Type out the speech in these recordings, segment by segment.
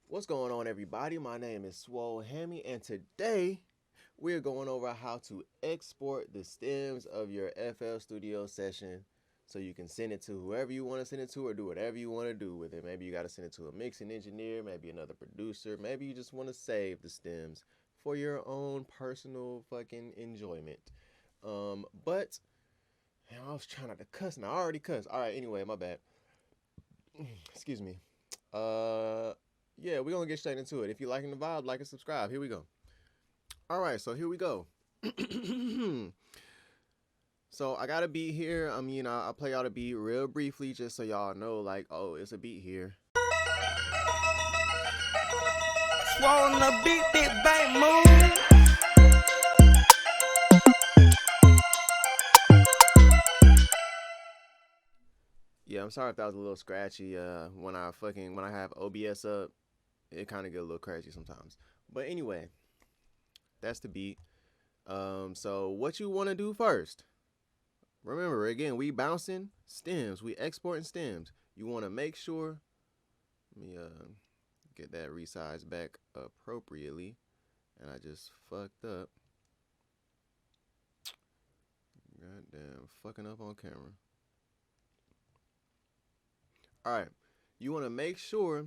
What's going on, everybody? My name is Swole Hammy, and today we're going over how to export the stems of your FL Studio session so you can send it to whoever you want to send it to or do whatever you want to do with it. Maybe you got to send it to a mixing engineer, maybe another producer, maybe you just want to save the stems for your own personal fucking enjoyment. But I was trying not to cuss, and I already cussed. All right, anyway, my bad. Excuse me. Uh, yeah, we're gonna get straight into it. If you're liking the vibe, like and subscribe. Here we go. All right, so here we go. So I got a beat here. I'll play y'all the beat real briefly just so y'all know, like, oh, it's a beat here. Swole on the beat, big bang move. Yeah, I'm sorry if that was a little scratchy. When I have OBS up, it kind of get a little crazy sometimes. But anyway, that's the beat. So what you want to do first? Remember, again, we bouncing stems, we exporting stems. You want to make sure. Let me get that resized back appropriately, and I just fucked up. Goddamn, fucking up on camera. All right, you want to make sure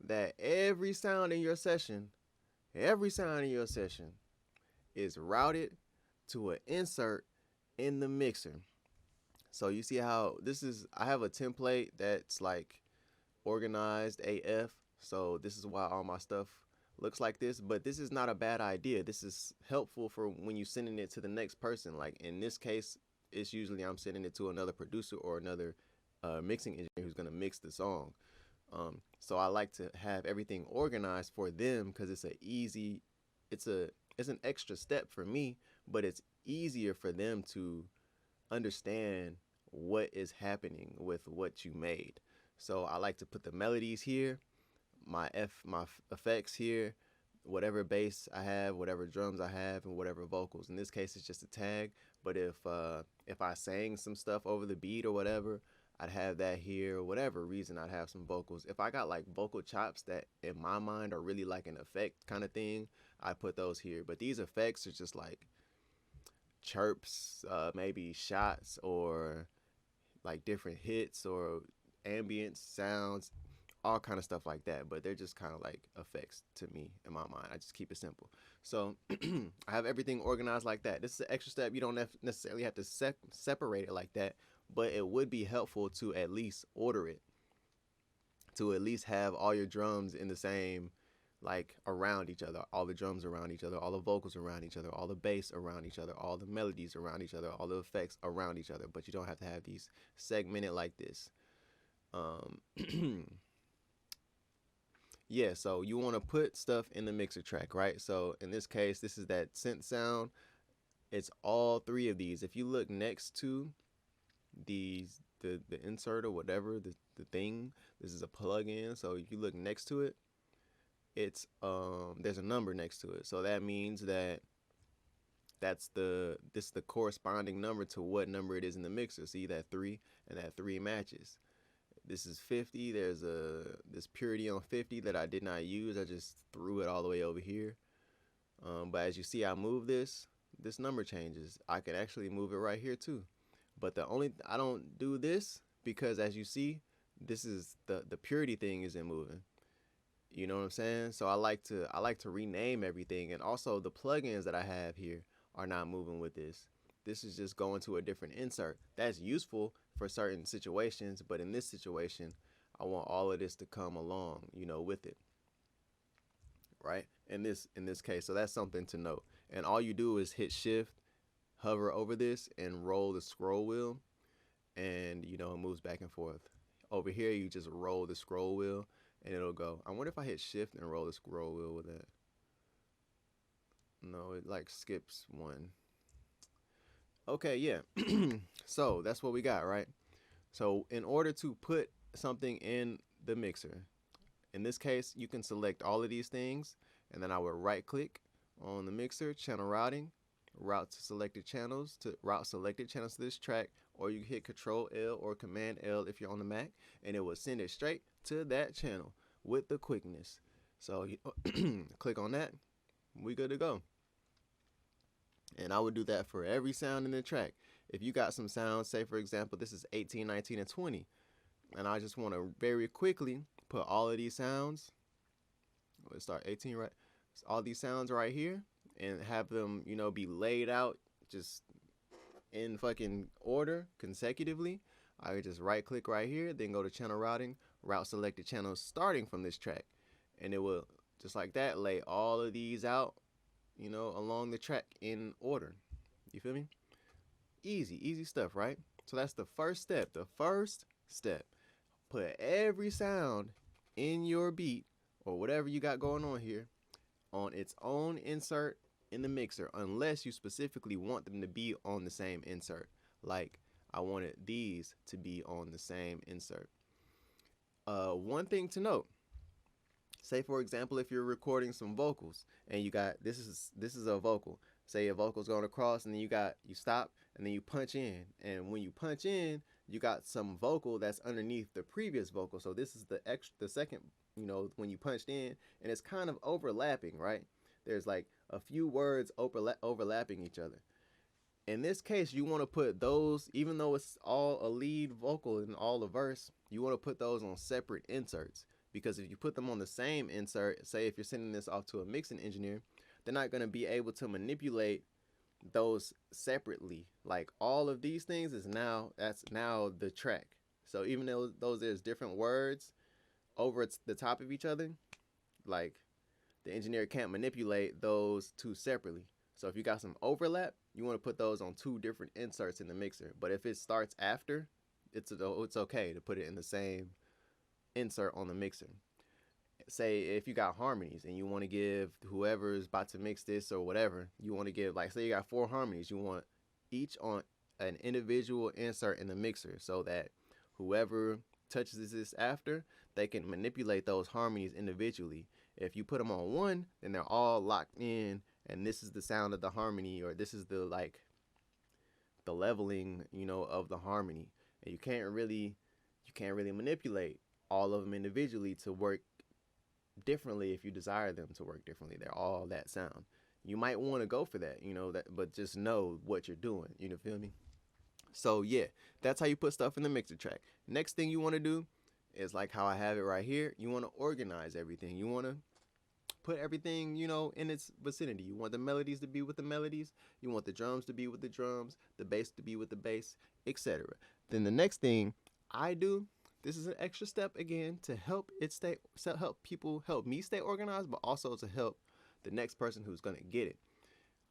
that every sound in your session, is routed to an insert in the mixer. So you see how this is, I have a template that's like organized AF. So this is why all my stuff looks like this, but this is not a bad idea. This is helpful for when you're sending it to the next person. Like in this case, it's usually I'm sending it to another producer or another mixing engineer who's gonna mix the song. So I like to have everything organized for them because it's an extra step for me, but it's easier for them to understand what is happening with what you made. So I like to put the melodies here, my effects here, whatever bass I have, whatever drums I have, and whatever vocals. In this case, it's just a tag. But if I sang some stuff over the beat or whatever, I'd have that here. Whatever reason, I'd have some vocals. If I got like vocal chops that in my mind are really like an effect kind of thing, I put those here. But these effects are just like chirps, maybe shots or like different hits or ambient sounds, all kind of stuff like that. But they're just kind of like effects to me in my mind. I just keep it simple. So I have everything organized like that. This is an extra step. You don't necessarily have to separate it like that, but it would be helpful to at least order it, to at least have all your drums in the same, like around each other, all the drums around each other, all the vocals around each other, all the bass around each other, all the melodies around each other, all the effects around each other. But you don't have to have these segmented like this. um yeah, so you want to put stuff in the mixer track, right? So in this case, this is that synth sound. It's all three of these. If you look next to the insert or whatever, the thing, this is a plug-in. So if you look next to it, it's there's a number next to it. So that means that this is the corresponding number to what number it is in the mixer. See that 3, and that 3 matches. This is 50. There's this purity on 50 that I did not use. I just threw it all the way over here. But as you see, I move this number changes. I can actually move it right here too. But I don't do this because, as you see, this is the purity thing isn't moving. You know what I'm saying? So I like to rename everything, and also the plugins that I have here are not moving with this. This is just going to a different insert. That's useful for certain situations, but in this situation, I want all of this to come along, with it, right? In this case, so that's something to note. And all you do is hit shift, hover over this, and roll the scroll wheel, and it moves back and forth. Over here, you just roll the scroll wheel, and it'll go. I wonder if I hit shift and roll the scroll wheel with that. No, it like skips one. Okay, yeah. So that's what we got, right? So in order to put something in the mixer, in this case, you can select all of these things, and then I would right click on the mixer, channel routing, route selected channels to this track, or you hit Control L or Command L if you're on the Mac, and it will send it straight to that channel with the quickness. So you click on that, we good to go. And I would do that for every sound in the track. If you got some sounds, say for example, this is 18, 19, and 20, and I just want to very quickly put all of these sounds, let's start 18, right? All these sounds right here, and have them, be laid out just in fucking order consecutively. I would just right click right here, then go to channel routing, route selected channels starting from this track. And it will, just like that, lay all of these out, along the track in order. You feel me? Easy, easy stuff, right? So that's the first step. The first step. Put every sound in your beat or whatever you got going on here on its own insert in the mixer, unless you specifically want them to be on the same insert. Like I wanted these to be on the same insert. One thing to note, say for example, if you're recording some vocals and you got this is a vocal. Say a vocal's going across and then you stop and then you punch in, and when you punch in, you got some vocal that's underneath the previous vocal. So this is the second, when you punched in, and it's kind of overlapping, right? There's like a few words overlapping each other. In this case, you want to put those, even though it's all a lead vocal in all the verse, you want to put those on separate inserts. Because if you put them on the same insert, say if you're sending this off to a mixing engineer, they're not going to be able to manipulate those separately. Like all of these things that's now the track. So even though there's different words over the top of each other, like the engineer can't manipulate those two separately. So if you got some overlap, you want to put those on two different inserts in the mixer. But if it starts after, it's okay to put it in the same insert on the mixer. Say if you got harmonies and you want to give whoever's about to mix this or whatever, you want to give, like say you got 4 harmonies, you want each on an individual insert in the mixer so that whoever touches this after, they can manipulate those harmonies individually. If you put them on one, then they're all locked in, and this is the sound of the harmony, or this is the leveling, of the harmony. And you can't really manipulate all of them individually to work differently if you desire them to work differently. They're all that sound. You might want to go for that, but just know what you're doing. You feel me? So yeah, that's how you put stuff in the mixer track. Next thing you want to do is like how I have it right here. You want to organize everything. You want to put everything, in its vicinity. You want the melodies to be with the melodies. You want the drums to be with the drums, the bass to be with the bass, etc. Then the next thing I do, this is an extra step again to help me stay organized, but also to help the next person who's going to get it.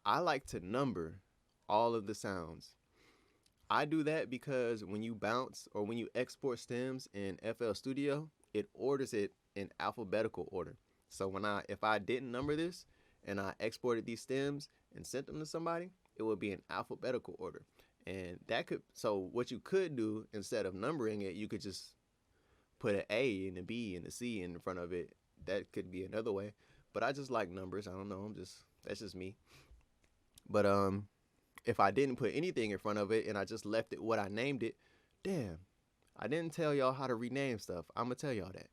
I like to number all of the sounds. I do that because when you bounce or when you export stems in FL Studio, it orders it in alphabetical order. So if I didn't number this and I exported these stems and sent them to somebody, it would be in alphabetical order. And so what you could do instead of numbering it, you could just put an A and a B and a C in front of it. That could be another way. But I just like numbers. I don't know. That's just me. But if I didn't put anything in front of it and I just left it what I named it, damn, I didn't tell y'all how to rename stuff. I'm gonna tell y'all that.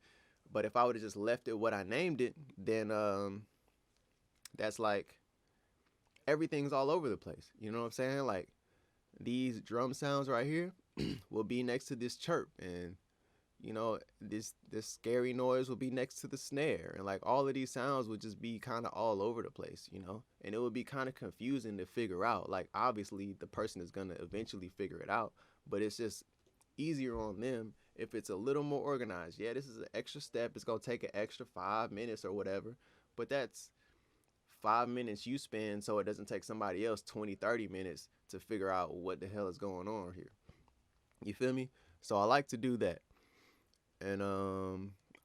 But if I would have just left it what I named it, then that's like everything's all over the place. You know what I'm saying? Like these drum sounds right here will be next to this chirp, and this scary noise will be next to the snare, and like all of these sounds would just be kind of all over the place, and it would be kind of confusing to figure out. Like obviously the person is going to eventually figure it out, but it's just easier on them if it's a little more organized. Yeah, this is an extra step. It's going to take an extra 5 minutes or whatever, but that's 5 minutes you spend so it doesn't take somebody else 20-30 minutes to figure out what the hell is going on here. You feel me? So I like to do that. And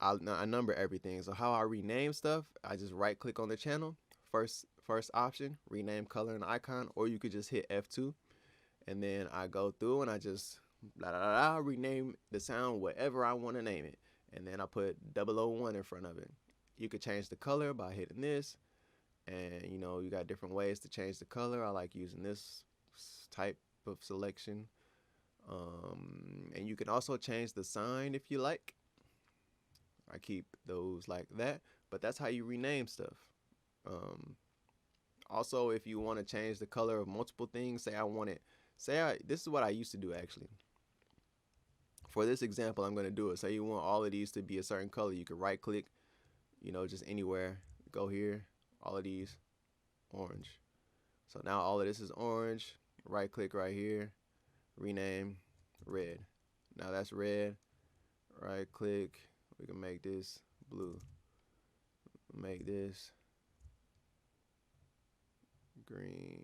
I number everything. So how I rename stuff, I just right click on the channel, first option, rename color and icon, or you could just hit F2, and then I go through and I just rename the sound whatever I want to name it, and then I put 001 in front of it. You could change the color by hitting this, and you got different ways to change the color. I like using this type of selection. And you can also change the sign if you like. I keep those like that. But that's how you rename stuff. Um, Also, if you want to change the color of multiple things, this is what I used to do actually. For this example, I'm going to do it. Say you want all of these to be a certain color. You can right click, just anywhere. Go here, all of these, orange. So now all of this is orange. Right click right here, rename, red. Now that's red. Right click, we can make this blue. Make this green.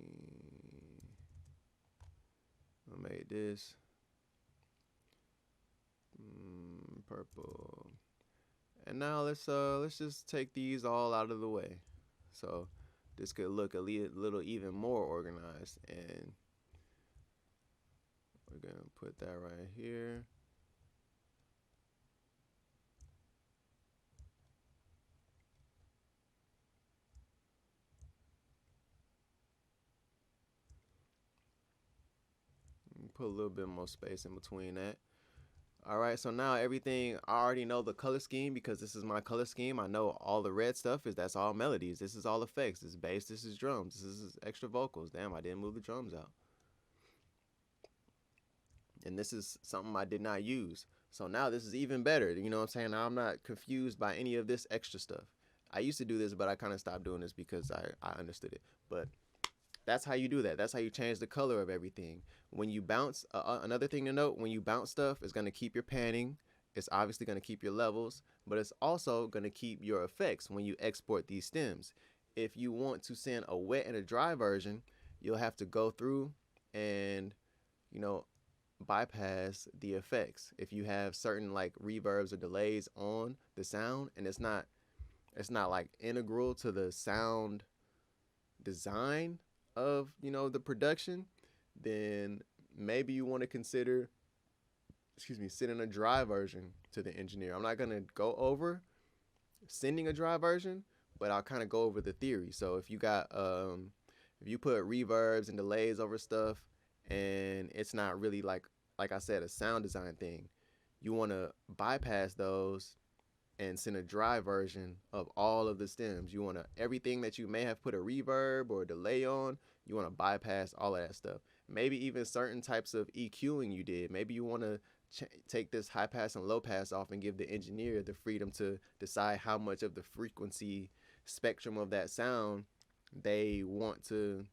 I'll make this purple. And now let's just take these all out of the way. So this could look a little even more organized, and we're gonna put that right here. Put a little bit more space in between that. All right, so now everything, I already know the color scheme because this is my color scheme. I know all the red stuff that's all melodies. This is all effects. This is bass, this is drums, this is extra vocals. Damn, I didn't move the drums out. And this is something I did not use. So now this is even better. You know what I'm saying? Now I'm not confused by any of this extra stuff. I used to do this, but I kind of stopped doing this because I understood it. But that's how you do that. That's how you change the color of everything. When you bounce, another thing to note, when you bounce stuff, it's going to keep your panning. It's obviously going to keep your levels, but it's also going to keep your effects when you export these stems. If you want to send a wet and a dry version, you'll have to go through and, bypass the effects. If you have certain like reverbs or delays on the sound and it's not like integral to the sound design of the production, then maybe you want to consider sending a dry version to the engineer. I'm not going to go over sending a dry version, but I'll kind of go over the theory. So if you got if you put reverbs and delays over stuff and it's not really like I said, a sound design thing, you want to bypass those and send a dry version of all of the stems. You want to, everything that you may have put a reverb or a delay on, you want to bypass all of that stuff. Maybe even certain types of EQing you did. Maybe you want to take this high pass and low pass off and give the engineer the freedom to decide how much of the frequency spectrum of that sound they want to,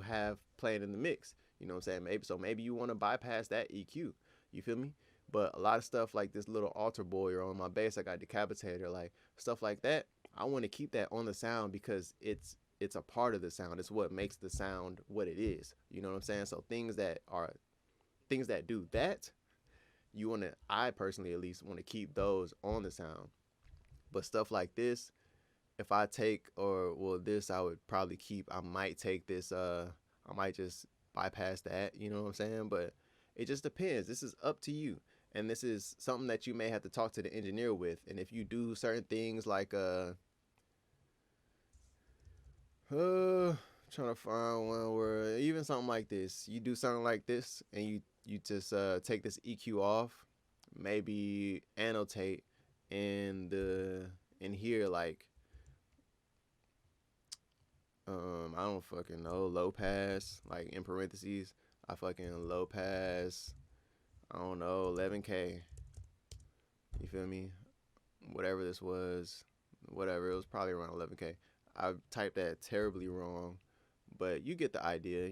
have playing in the mix. You know what I'm saying? Maybe you want to bypass that EQ. You feel me? But a lot of stuff like this little altar boy or on my bass I got decapitator, like stuff like that, I want to keep that on the sound because it's a part of the sound. It's what makes the sound what it is. You know what I'm saying? So things that do that, I personally at least want to keep those on the sound. But stuff like this, if I take this I would probably keep. I might take this I might just bypass that, you know what I'm saying? But it just depends. This is up to you. And this is something that you may have to talk to the engineer with. And if you do certain things like trying to find one where even something like this, you do something like this and you just take this EQ off, maybe annotate in here like I don't fucking know, low pass, like in parentheses, I fucking low pass, I don't know, 11K. You feel me? Whatever this was, it was probably around 11K. I typed that terribly wrong, but you get the idea,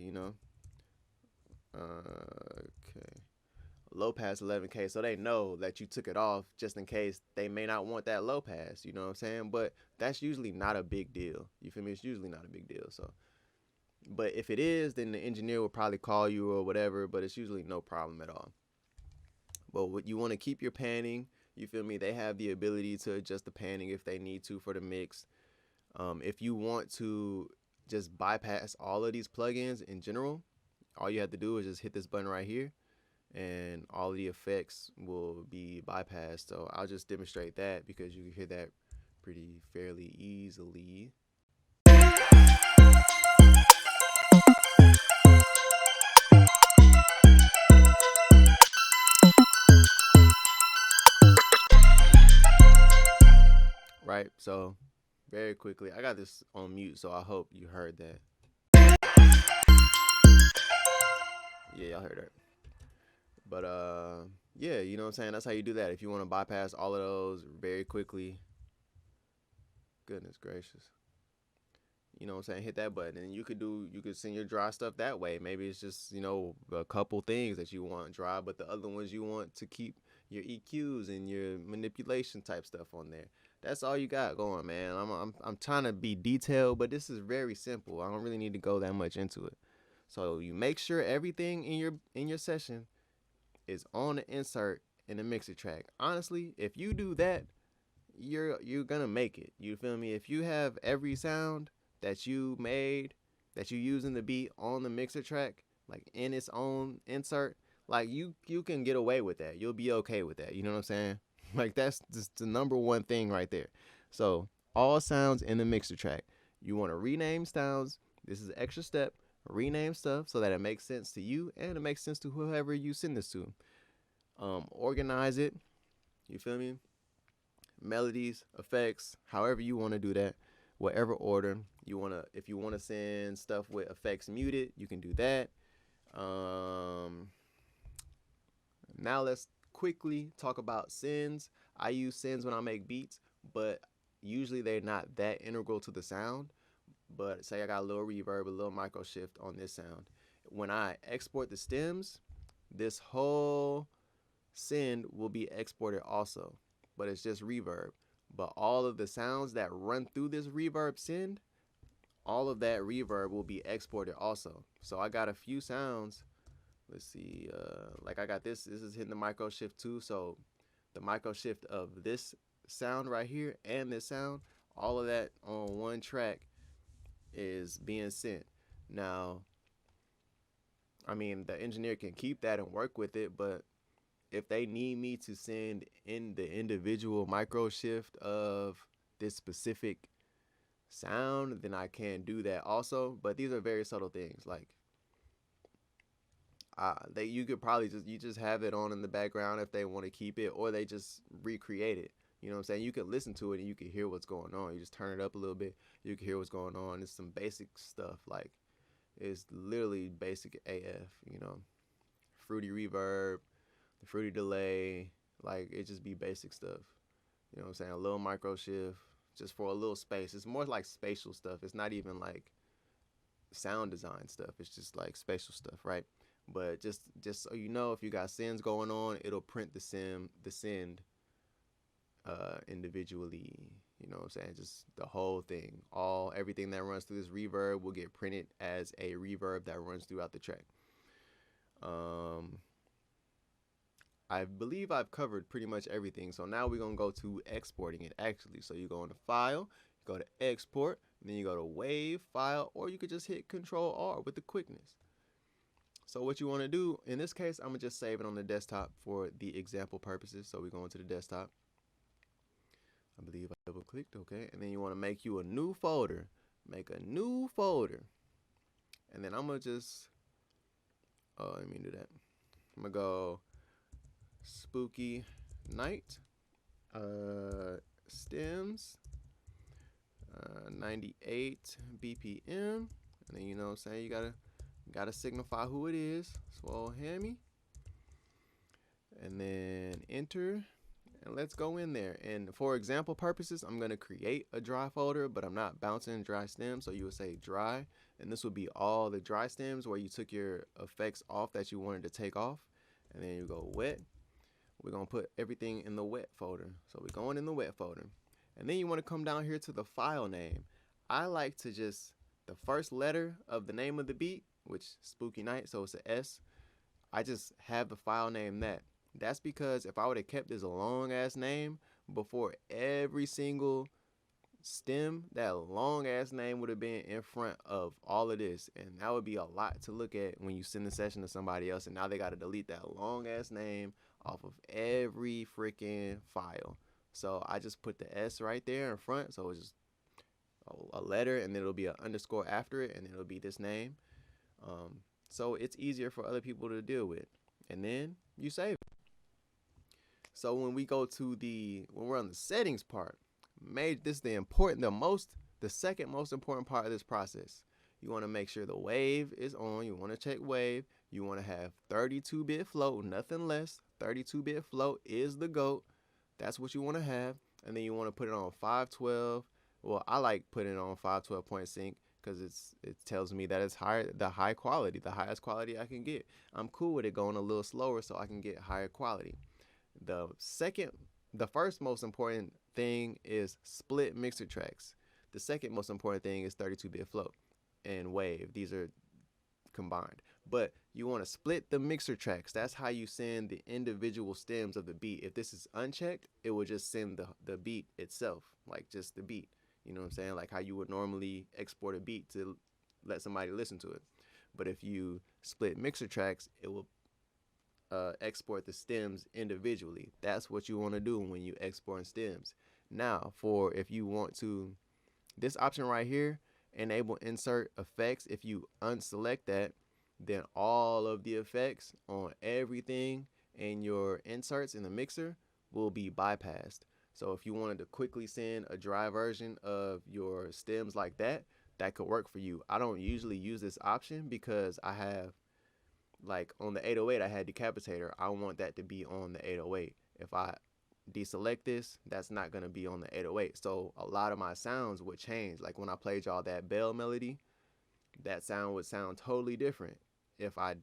Okay. Low pass 11K, so they know that you took it off just in case they may not want that low pass, you know what I'm saying? But that's usually not a big deal. You feel me? It's usually not a big deal. So, but if it is, then the engineer will probably call you or whatever, but it's usually no problem at all. But what you want to keep your panning, you feel me? They have the ability to adjust the panning if they need to for the mix. If you want to just bypass all of these plugins in general, all you have to do is just hit this button right here and all of the effects will be bypassed. So I'll just demonstrate that because you can hear that pretty fairly easily. right? So very quickly, I got this on mute, so I hope you heard that. Yeah, y'all heard that. But yeah, you know what I'm saying? That's how you do that. If you want to bypass all of those very quickly, goodness gracious. You know what I'm saying? Hit that button, and you could send your dry stuff that way. Maybe it's just, you know, a couple things that you want dry, but the other ones you want to keep your EQs and your manipulation type stuff on there. That's all you got going, man. I'm trying to be detailed, but this is very simple. I don't really need to go that much into it. So you make sure everything in your session is on the insert in the mixer track. Honestly, if you do that, you're gonna make it. You feel me? If you have every sound that you made, that you use in the beat on the mixer track, like in its own insert, like you can get away with that. You'll be okay with that. You know what I'm saying? Like that's just the number one thing right there. So all sounds in the mixer track. You want to rename sounds. This is an extra step. Rename stuff so that it makes sense to you and it makes sense to whoever you send this to. Organize it. You feel me? Melodies, effects, however you want to do that, whatever order you want to. If you want to send stuff with effects muted, you can do that. Now let's quickly talk about sends. I use sends when I make beats, but usually they're not that integral to the sound. But say I got a little reverb, a little micro shift on this sound. When I export the stems, this whole send will be exported also, but it's just reverb. But all of the sounds that run through this reverb send, all of that reverb will be exported also. So I got a few sounds. Let's see, like I got this is hitting the micro shift too. So the micro shift of this sound right here and this sound, all of that on one track is being sent. Now, I mean, the engineer can keep that and work with it, but if they need me to send in the individual micro shift of this specific sound, then I can do that also. But these are very subtle things. Like they you could probably just have it on in the background if they want to keep it, or they just recreate it. You know what I'm saying? You can listen to it and you can hear what's going on. You just turn it up a little bit, you can hear what's going on. It's some basic stuff. Like it's literally basic AF. You know, fruity reverb, the fruity delay, like it just be basic stuff. You know what I'm saying? A little micro shift just for a little space. It's more like spatial stuff. It's not even like sound design stuff. It's just like spatial stuff, right? But just so you know, if you got sends going on, it'll print the send individually. You know what I'm saying? Just the whole thing. Everything that runs through this reverb will get printed as a reverb that runs throughout the track. I believe I've covered pretty much everything. So now we're going to go to exporting it actually. So you go into File, you go to Export, then you go to Wave, File, or you could just hit Control R with the quickness. So what you want to do, in this case, I'm going to just save it on the desktop for the example purposes. So we go into the desktop. I believe I double clicked, okay. And then you want to make you a new folder. Make a new folder. And then I'm going to just, let me do that. I'm going to go Spooky Night, stems, 98 BPM, and then you know what I'm saying, you gotta signify who it is. Swole Hammy, and then enter, and let's go in there. And for example purposes, I'm gonna create a dry folder, but I'm not bouncing dry stems, so you would say dry, and this would be all the dry stems where you took your effects off that you wanted to take off, and then you go wet. We're going to put everything in the wet folder. So we're going in the wet folder. And then you want to come down here to the file name. I like to just, the first letter of the name of the beat, which Spooky Night, so it's an S, I just have the file name that. That's because if I would have kept this long ass name before every single stem, that long ass name would have been in front of all of this, and that would be a lot to look at when you send the session to somebody else, and now they got to delete that long ass name off of every freaking file. So I just put the S right there in front, so it's just a letter, and then it'll be an underscore after it, and it'll be this name. So it's easier for other people to deal with, and then you save it. So when we go to when we're on the settings part, this is the second most important part of this process. You want to make sure the wave is on. You want to check wave. You want to have 32-bit float, nothing less. 32-bit float is the GOAT. That's what you want to have. And then you want to put it on 512. Well, I like putting it on 512 point sync because it tells me that it's the highest quality I can get. I'm cool with it going a little slower so I can get higher quality. The first most important thing is split mixer tracks. The second most important thing is 32-bit float and wave. These are combined. But you want to split the mixer tracks. That's how you send the individual stems of the beat. If this is unchecked, it will just send the beat itself, like just the beat. You know what I'm saying? Like how you would normally export a beat to let somebody listen to it. But if you split mixer tracks, it will export the stems individually. That's what you want to do when you export stems. Now, for if you want to, this option right here, enable insert effects, if you unselect that, then all of the effects on everything in your inserts in the mixer will be bypassed. So if you wanted to quickly send a dry version of your stems like that, that could work for you. I don't usually use this option because I have, like on the 808, I had decapitator. I want that to be on the 808. If I deselect this, that's not going to be on the 808. So a lot of my sounds would change. Like when I played y'all that bell melody, that sound would sound totally different if I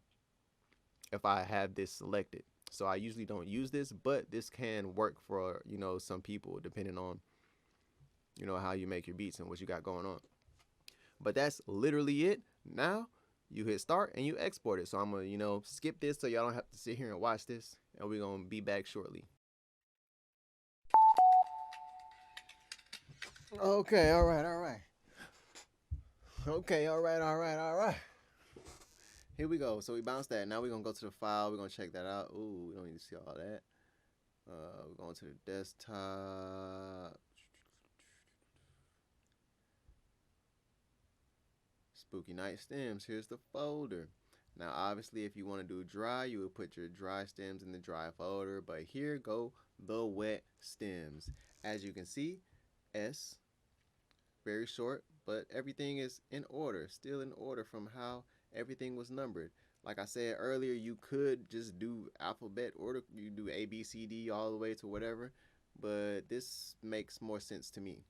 have this selected. So I usually don't use this, but this can work for, some people depending on, how you make your beats and what you got going on. But that's literally it. Now you hit start and you export it. So I'm going to, skip this so y'all don't have to sit here and watch this. And we're going to be back shortly. Okay, all right. Okay, all right. Here we go. So we bounced that. Now we're going to go to the file. We're going to check that out. Ooh, we don't need to see all that. We're going to the desktop. Spooky Night Stems. Here's the folder. Now, obviously, if you want to do dry, you would put your dry stems in the dry folder. But here go the wet stems. As you can see, S, very short, but everything is in order, still in order from how everything was numbered. Like I said earlier, you could just do alphabet order. You do A, B, C, D all the way to whatever, but this makes more sense to me.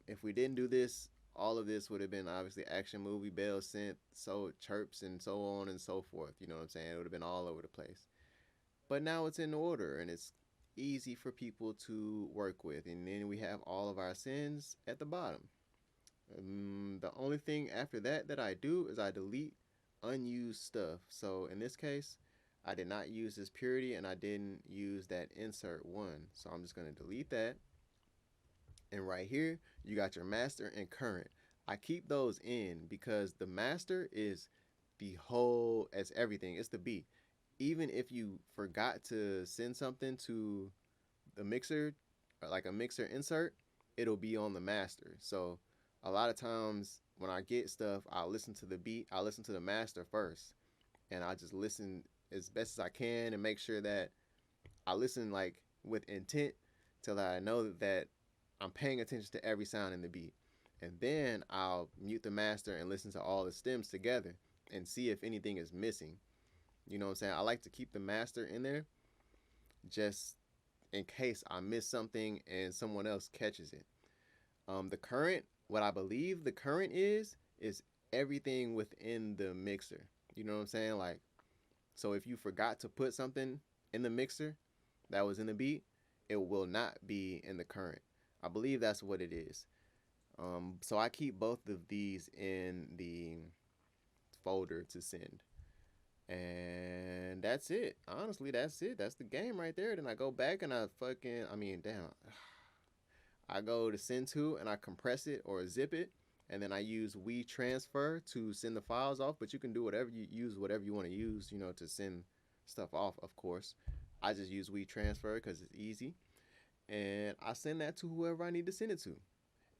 If we didn't do this, all of this would have been obviously action, movie, bell, synth, so chirps, and so on and so forth. You know what I'm saying? It would have been all over the place. But now it's in order and it's easy for people to work with. And then we have all of our sins at the bottom. The only thing after that I do is I delete unused stuff. So in this case, I did not use this purity and I didn't use that insert one. So I'm just going to delete that. And right here, you got your master and current. I keep those in because the master is the whole, as everything. It's the beat. Even if you forgot to send something to the mixer, like a mixer insert, it'll be on the master. So a lot of times when I get stuff, I'll listen to the beat, I'll listen to the master first. And I just listen as best as I can and make sure that I listen like with intent till I know that I'm paying attention to every sound in the beat. And then I'll mute the master and listen to all the stems together and see if anything is missing. You know what I'm saying? I like to keep the master in there just in case I miss something and someone else catches it. The current, what I believe the current is everything within the mixer. You know what I'm saying? Like, so if you forgot to put something in the mixer that was in the beat, it will not be in the current. I believe that's what it is. So I keep both of these in the folder to send. And that's it. Honestly, that's it. That's the game right there. Then I go back and I go to send to and I compress it or zip it. And then I use WeTransfer to send the files off. But you can do whatever you want to use, to send stuff off, of course. I just use WeTransfer because it's easy. And I send that to whoever I need to send it to.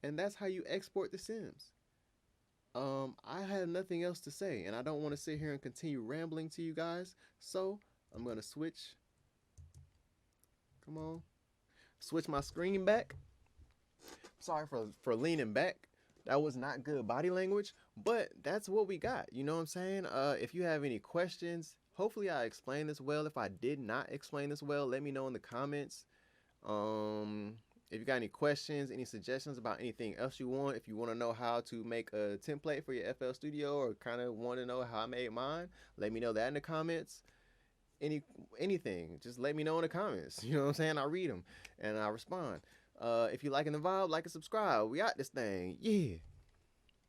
And that's how you export the Sims. I have nothing else to say, and I don't want to sit here and continue rambling to you guys, so I'm going to switch my screen back, Sorry for leaning back. That was not good body language, but that's what we got. You know what I'm saying? If you have any questions, hopefully I explained this well. If I did not explain this well, let me know in the comments. Um, if you got any questions, any suggestions about anything else you want, if you want to know how to make a template for your FL Studio or kind of want to know how I made mine, let me know that in the comments. Any anything, just let me know in the comments. You know what I'm saying? I read them and I respond. If you liking the vibe, like and subscribe. We got this thing. Yeah.